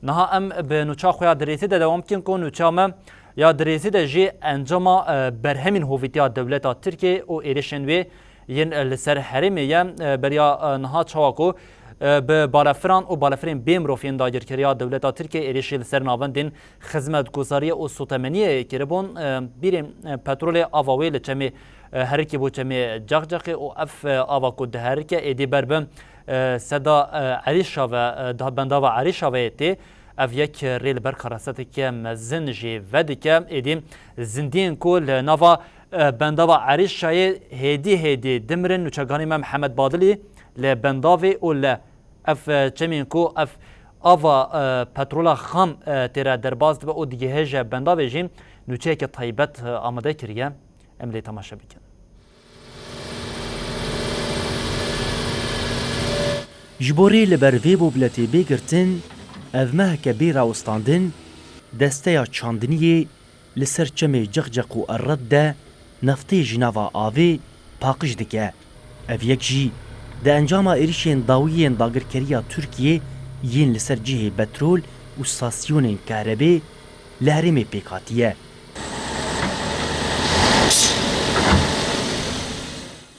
نها ام به نوچا خویا دریسی ده دوام کن کو نوچا ما یا دریسی ده جی انجام برهمین هویتیا دولت ترکیه او ایرشن وی ین لسر حریم یا بریا نها چاکو به بالافران و بالافرین بیم روفین دایر کریا دولت ترکیه ایرشی لسر ناوندین خدمت گزاری و سوتمنیه کربون بیریم پترول آواوی لچمی هرکی بو چمی جغجغ او اف آوا کد هرکه ایدی بربم صدا عریشا و ده بندا و عریشا و تی اف یک ریل بر خراسته که مزن جی ودی که ایدیم زندین کل نوا بندا و عریشای هدی دمرن نوچگانی محمد بادلی لبنداوی او ل اف چمین کو اف آوا پترولا خام تیرا درباز به او دیگه هج بنداوی جیم نوچه که طیبت آماده کریه املی تماشا بکن. جبوری لبروی بوبلتی بگرتن او مهک بیرا استاندن دسته چاندنیه لسر چمه جغجق و الرد ده نفتی جناوا آوی پاقش دکه او یک جی ده انجام ایریشین داویین داگرکریا ترکیه یین لسر جه بترول و ساسیون کهربی لحرم پیکاتیه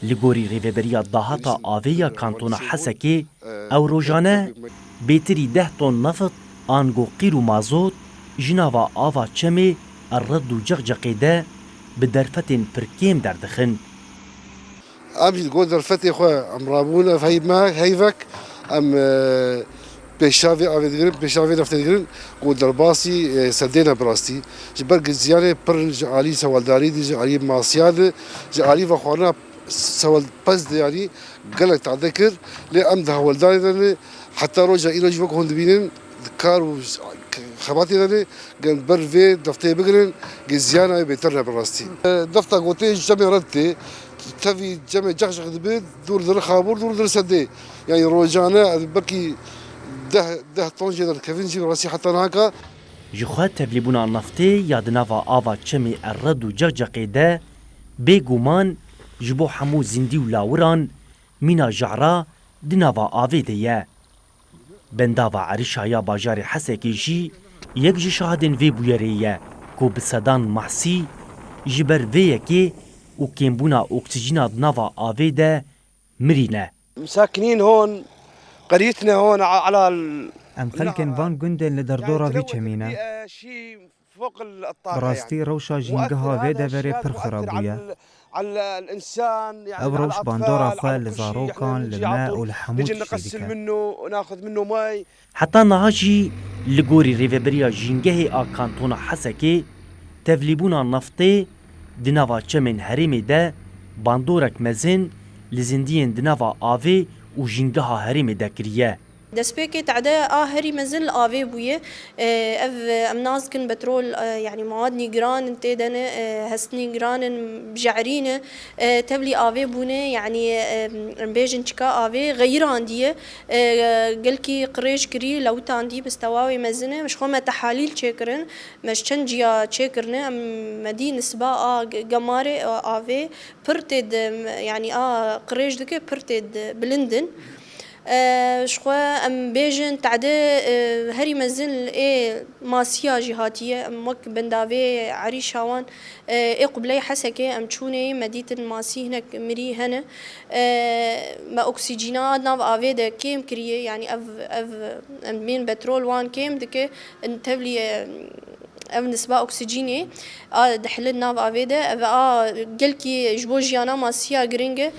لگوری ریوبریا داهاتا آویا کانتونا حسکی او روزانه بیتری 10 تن نفط آنگو قیر و مازوت جناوا آوا چمی الرد و جغجقی ده به درفتین پرکیم دردخن امجد قول درفتي خواه ام رابونا في هيفك ام بيشافي افيدغرين بيشافي نفتدغرين قول درباسي سدينا براستي جبرق الزيانه برن جعالي سوالداري دي جعالي ماسياد جعالي فخورنا سوال بس يعني قالك تعذكر لي ام ده والداري حتى رجع الى جوك هون دبينين كار خباتي دني قال برفي دفتي بقرن زيانه بيترنا براستي دفتا قوتي جمع ردتي تفي جمع جغجغ دبي دور در خابور دور در سدي يعني روجانا بركي ده طنجي در كفنجي راسي حتى هناك جخوات تبليبونا النفطي يادنافا آفا تشمي الرد و جغجغي ده بيگومان جبو حمو زندي و لاوران مينا جعرا دنافا آفي ديه بندافا عريشايا باجار حسكي جي يك جي شاهدن في بويريه كو بسدان محسي جبر فيكي و كيمبونا أكسجينا دنافا آفي ده مرينة مساكنين هون قريتنا هون على ام خلكن فان جندن لدردورا في چمينة براستي روشا جنگها في دفري پرخرابويا على الانسان يعني او روش باندورا خواه لزاروكان للماء ولحمود نغسل منه وناخذ منه ماي حتى نهاجي لغوري ريفبريا جنگه آكانتونا حسكي تفليبونا نفطي دنافا چمن هرمي ده باندورك مزن لزندين دنافا آوي و جنگها هرمي ده كريه دسبيكي تعدا هري مزل آوي بويه اف امناز كن بترول يعني مواد نيجران انتدن هسني جران بجعرينه تبلي آوي بونه يعني بيجن چكا آوي غير عنديه قلكي قريش كري لو تاندي بستواوي مزنه مش خو تحاليل تشكرن مش چنجيا تشكرنه مدينه سبا قماري آوي برتد يعني قريش دكه برتد بلندن شخوا ام بيجن تعدى هري مزن ايه ماسيا جهاتيه ام وك بنداوي عريشاوان ايه قبلي حسكه ام تشوني مدينه الماسي هناك مري هنا ما اكسجينات ناف افيدا كيم كريه يعني اف من بترول وان كيم دك انتبلي اف نسبه اكسجيني دحلنا ناف افيدا قلكي جبو جيانا ماسيا جرينجه